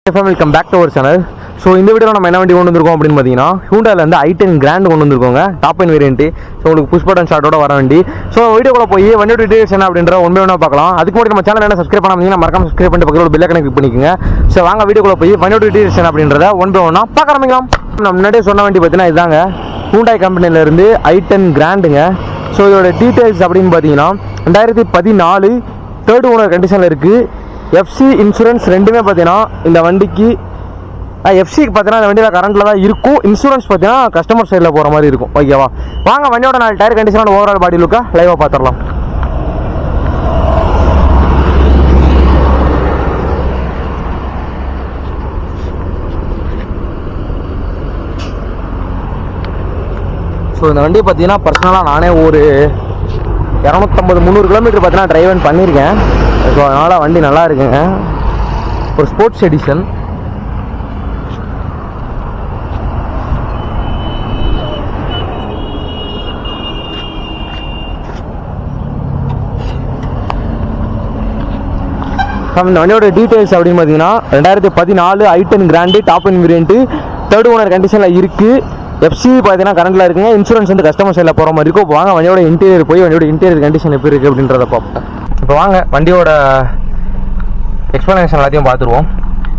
Welcome back to our channel. So இந்த video நம்ம என்ன வண்டி கொண்டு வந்திருக்கோம் அப்படின்னு பார்த்தீங்கன்னா ஹூண்டாவில் வந்து i10 கிராண்ட் கொண்டு வந்திருக்கோங்க. Top and variant. ஸோ உங்களுக்கு புஷ் பட்டன் ஸ்டார்ட்டோட வர வண்டி. ஸோ வீடியோக்குள்ள போய் வண்டியோட டீடைல்ஸ் என்ன அப்படின்ற ஒன்று பார்க்கலாம். அதுக்கு முன்னாடி நம்ம சேனல் என்ன சப்ஸ்கிரைப் பண்ணாமீங்கன்னா மறக்காம சப்ஸ்கிரைப் பண்ணிட்டு பக்கத்தில் பெல் ஐகானை கிளிக் பண்ணிக்கோங்க. ஸோ வாங்க வீடியோக்குள்ள போய் வண்டியோட டீடைல்ஸ் என்ன அப்படின்றத ஒன்று பார்க்க ஆரம்பிக்கலாம். நம்ம முன்னாடியே சொன்ன வண்டி பார்த்தீங்கன்னா இதாங்க ஹூண்டாய் கம்பெனிலேருந்து i10 கிராண்டுங்க. ஸோ இதோட டீடைல்ஸ் அப்படின்னு பார்த்தீங்கன்னா 2014 தேர்ட் ஓனர் கண்டிஷனில் இருக்குது. எஃப்சி இன்சூரன்ஸ் ரெண்டுமே பார்த்தீங்கன்னா இந்த வண்டிக்கு எஃப்சிக்கு பார்த்தீங்கன்னா இந்த வண்டியில் கரண்ட்டில் தான் இருக்கும். இன்சூரன்ஸ் பார்த்தீங்கன்னா கஸ்டமர் சைடில் போகிற மாதிரி இருக்கும். ஓகேவா, வாங்க வண்டியோட 4 டயர் கண்டிஷனோட ஓவரால் பாடி லுக்கை லைவாக பார்த்துடலாம். ஸோ இந்த வண்டி பார்த்தீங்கன்னா பர்சனலாக நானே ஒரு 250-300 கிலோமீட்டர் பார்த்தீங்கன்னா டிரைவ் பண்ணியிருக்கேன். ஸோ அதனால் வண்டி நல்லா இருக்குங்க. ஒரு ஸ்போர்ட்ஸ் எடிஷன். இந்த வண்டியோட டீட்டெயில்ஸ் அப்படின்னு பார்த்தீங்கன்னா 2014 i10 grand top and variant third owner கண்டிஷனில் இருக்குது. எஃப்சி பார்த்தீங்கன்னா கரண்ட்டில் இருக்குங்க. இன்சூரன்ஸ் வந்து கஸ்டமர் சைடில் போகிற மாதிரி இருக்கும். இப்போ வாங்க வண்டியோட இன்டீரியர் போய் வண்டியோட இன்டீரியர் கண்டிஷன் எப்படி இருக்குது அப்படின்றத பார்ப்போம். இப்போ வாங்க வண்டியோட எக்ஸ்ப்ளனேஷன் எல்லாத்தையும் பார்த்துருவோம்.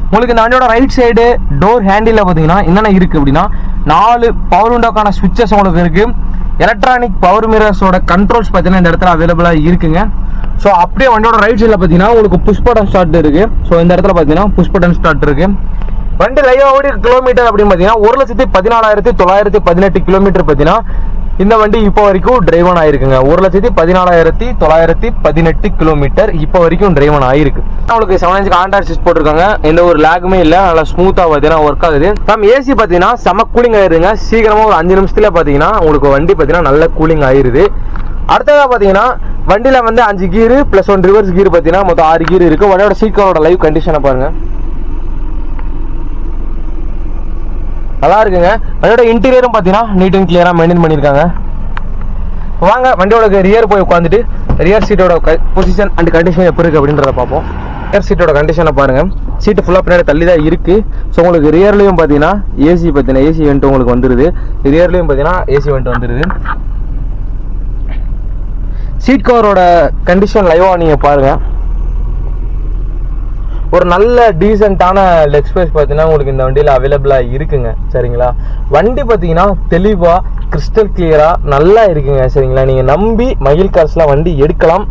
உங்களுக்கு இந்த வண்டியோட ரைட் சைடு டோர் ஹேண்டில் பார்த்தீங்கன்னா என்னென்ன இருக்குது அப்படின்னா 4 பவர் விண்டோக்கான ஸ்விட்சஸ் உங்களுக்கு இருக்குது. எலக்ட்ரானிக் பவர் மிரர்ஸோட கண்ட்ரோல்ஸ் பார்த்தீங்கன்னா இந்த இடத்துல அவைலபிளாக இருக்குங்க. ஸோ அப்படியே வண்டியோட ரைட் சைடில் பார்த்தீங்கன்னா உங்களுக்கு புஷ் பட்டன் ஸ்டார்ட் இருக்குது. ஸோ இந்த இடத்துல பார்த்தீங்கன்னா புஷ் பட்டன் ஸ்டார்ட் இருக்குது. வண்டி லைவாக ஓடி கிலோமீட்டர் அப்படின்னு பார்த்தீங்கன்னா 1,14,918 கிலோமீட்டர் பார்த்தீங்கன்னா இந்த வண்டி இப்போ வரைக்கும் டிரைவன் ஆயிருக்குங்க. 1,14,918 கிலோமீட்டர் இப்போ வரைக்கும் டிரைவன் ஆயிருக்கு. உங்களுக்கு 7 inch ஆண்ட்ராய்ட் சிஸ்டம் போட்டிருக்காங்க. எந்த ஒரு லேக்குமே இல்லை. நல்லா ஸ்மூத்தாக பார்த்தீங்கன்னா ஒர்க் ஆகுது. நம்ம ஏசி பார்த்தீங்கன்னா செம கூலிங் ஆயிருங்க. சீக்கிரமாக ஒரு 5 நிமிஷத்துல பார்த்தீங்கன்னா உங்களுக்கு வண்டி பார்த்தீங்கன்னா நல்ல கூலிங் ஆயிருது. அடுத்ததாக பார்த்தீங்கன்னா வண்டியில் வந்து 5 கீரு +1 ரிவர்ஸ் கீர் பார்த்தீங்கன்னா மொத்தம் 6 கீர் இருக்கு. வண்டியோட சீட் கவரோட லைவ் கண்டிஷனை பாருங்க, நல்லா இருக்குங்க. வண்டியோட இன்டீரியரும் பார்த்தீங்கன்னா நீட் அண்ட் கிளியராக மெயின்டைன் பண்ணியிருக்காங்க. வாங்க வண்டியோட ரியர் போய் உட்காந்துட்டு ரியர் சீட்டோட பொசிஷன் அண்ட் கண்டிஷன் எப்படி இருக்குது அப்படின்றத பார்ப்போம். ரியர் சீட்டோட கண்டிஷனை பாருங்கள். சீட்டு ஃபுல்லாக பின்னாடி தள்ளி தான் இருக்குது. ஸோ உங்களுக்கு ரியர்லேயும் பார்த்தீங்கன்னா ஏசி பார்த்தீங்கன்னா ஏசி வெண்ட் உங்களுக்கு வந்துடுது. ரியர்லேயும் பார்த்தீங்கன்னா ஏசி வெண்ட் வந்துடுது. சீட் கவரோட கண்டிஷன் லைவாக நீங்கள் பாருங்கள். ஒரு நல்ல டீசெண்டான லெக் ஸ்பேஸ் பார்த்தீங்கன்னா உங்களுக்கு இந்த வண்டியில் அவைலபிளாக இருக்குங்க. சரிங்களா, வண்டி பார்த்தீங்கன்னா தெளிவாக கிறிஸ்டல் கிளியராக நல்லா இருக்குங்க. சரிங்களா, நீங்கள் நம்பி மகிழ் கார்ஸ்லாம் வண்டி எடுக்கலாம்.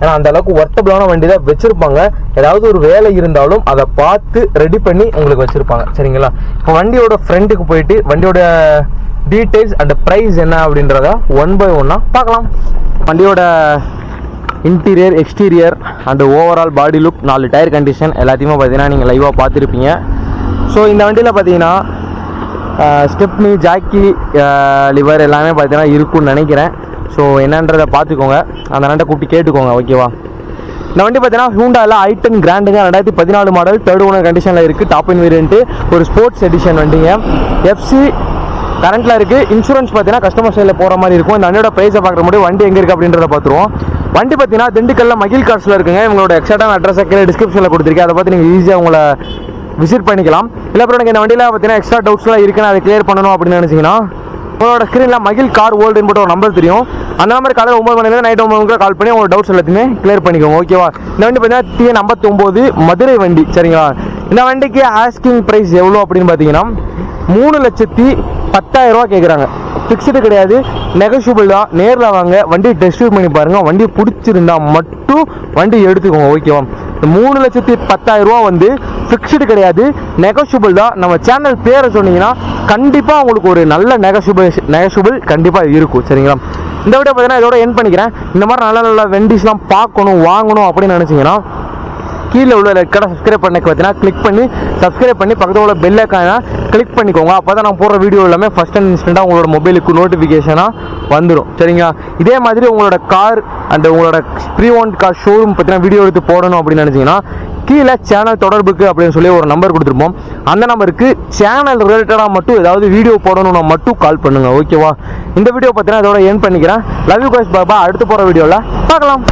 ஏன்னா அந்த அளவுக்கு ஒர்த்தபிளான வண்டி தான் வச்சுருப்பாங்க. ஏதாவது ஒரு வேலை இருந்தாலும் அதை பார்த்து ரெடி பண்ணி உங்களுக்கு வச்சுருப்பாங்க. சரிங்களா, இப்போ வண்டியோட ஃப்ரண்ட்டுக்கு போயிட்டு வண்டியோட டீட்டெயில்ஸ் அண்ட் ப்ரைஸ் என்ன அப்படின்றத 1 by 1 பார்க்கலாம். வண்டியோட interior exterior and overall body look 4 tyre condition எல்லாத்தையுமே பார்த்தீங்கன்னா நீங்கள் லைவாக பார்த்துருப்பீங்க. ஸோ இந்த வண்டியில் பார்த்தீங்கன்னா ஸ்டெப்னி ஜாக்கி லிவர் எல்லாமே பார்த்தீங்கன்னா இருக்குன்னு நினைக்கிறேன். ஸோ என்னன்றதை பார்த்துக்கோங்க, அந்த நண்டை கூப்பிட்டு கேட்டுக்கோங்க. ஓகேவா, இந்த வண்டி பார்த்தீங்கன்னா ஹூண்டாவில் i10 கிராண்டுங்க. 2014 மாடல் தேர்ட் ஓனர் கண்டிஷனில் இருக்குது. டாப் அண்ட் வேரியன்ட்டு ஒரு ஸ்போர்ட்ஸ் எடிஷன் வண்டிங்க. எஃப்சி கரண்ட்டில் இருக்குது. இன்சூரன்ஸ் பார்த்தீங்கன்னா கஸ்டமர் சைடில் போகிற மாதிரி இருக்கும். இந்த வண்டியோட ப்ரைஸை பார்க்குற முடியும் வண்டி எங்கே இருக்குது அப்படின்றத பார்த்துருவோம். வண்டி பார்த்தீங்கன்னா திண்டுக்கல்ல மகிழ் கார்ஸில் இருக்குங்க. இவங்களோட எக்ஸாக்டான அட்ரஸை கீழே டிஸ்கிரிப்ஷனில் கொடுத்துருக்கேன். அதை பார்த்து நீங்கள் ஈஸியாக உங்களை விசிட் பண்ணிக்கலாம். இல்லை அப்புறம் எனக்கு இந்த வண்டியில் பார்த்தீங்கன்னா எக்ஸ்ட்ரா டவுட்ஸ்லாம் இருக்குன்னு அதை கிளியர் பண்ணணும் அப்படின்னு நினச்சிங்கன்னா உங்களோட ஸ்க்ரீனில் மகிழ் கார் வேர்ல்டுன்னு போட்டு ஒரு நம்பர் தெரியும். அந்த நம்பர் காலையில் 9 மணிலேருந்து நைட் 9 மணிக்கு கால் பண்ணி உங்களோட டவுட்ஸ் எல்லாத்தையுமே கிளியர் பண்ணிக்கோங்க. ஓகேவா, இந்த வண்டி பார்த்தீங்கன்னா TN 59 மதுரை வண்டி. சரிங்களா, இந்த வண்டிக்கு ஆஸ்கிங் ப்ரைஸ் எவ்வளோ அப்படின்னு பார்த்தீங்கன்னா 3,10,000 ரூபா கேட்குறாங்க. ஃபிக்ஸ்டு கிடையாது, நெகோஷியபிள் தான். நேரில் வாங்க, வண்டி டெஸ்ட் ட்ரைவ் பண்ணி பாருங்கள். வண்டி பிடிச்சிருந்தா மட்டும் வண்டி எடுத்துக்கோங்க. ஓகேவா, 3,10,000 ரூபா வந்து ஃபிக்ஸ்டு கிடையாது, நெகோஷியபிள் தான். நம்ம சேனல் பேரை சொன்னீங்கன்னா கண்டிப்பாக உங்களுக்கு ஒரு நல்ல நெகோஷியபிள் கண்டிப்பாக இருக்கும். சரிங்களா, இந்த வீடியோ பார்த்தீங்கன்னா இதோட எண்ட் பண்ணிக்கிறேன். இந்த மாதிரி நல்ல நல்ல வெண்டிஸ்லாம் பார்க்கணும் வாங்கணும் அப்படின்னு நினச்சிங்கன்னா கீழே உள்ள ரெட் கடை சப்ஸ்கிரைப் பண்ணக்கு பார்த்தீங்கன்னா கிளிக் பண்ணி சப்ஸ்கிரைப் பண்ணி பக்கத்தில் உள்ள பெல் ஐக்கானை கிளிக் பண்ணிக்கோங்க. அப்போ தான் நான் போடுற வீடியோ எல்லாமே ஃபஸ்ட் அண்ட் இன்ஸ்டண்ட்டாக உங்களோட மொபைலுக்கு நோட்டிஃபிகேஷனாக வந்துடும். சரிங்களா, இதே மாதிரி உங்களோட கார் அண்ட் உங்களோட ப்ரீ ஓன்ட் கார் ஷோரூம் பார்த்தீங்கன்னா வீடியோ எடுத்து போடணும் அப்படின்னு நினச்சிங்கன்னா கீழே சேனல் தொடர்புக்கு அப்படின்னு சொல்லி ஒரு நம்பர் கொடுத்துருப்போம். அந்த நம்பருக்கு சேனல் ரிலேட்டடாக மட்டும் ஏதாவது வீடியோ போடணும்னா மட்டும் கால் பண்ணுங்கள். ஓகேவா, இந்த வீடியோ பார்த்தீங்கன்னா இதோட எண்ட் பண்ணிக்கிறேன். லவ் யூ கைஸ், பாய். அடுத்து போகிற வீடியோவில் பார்க்கலாம்.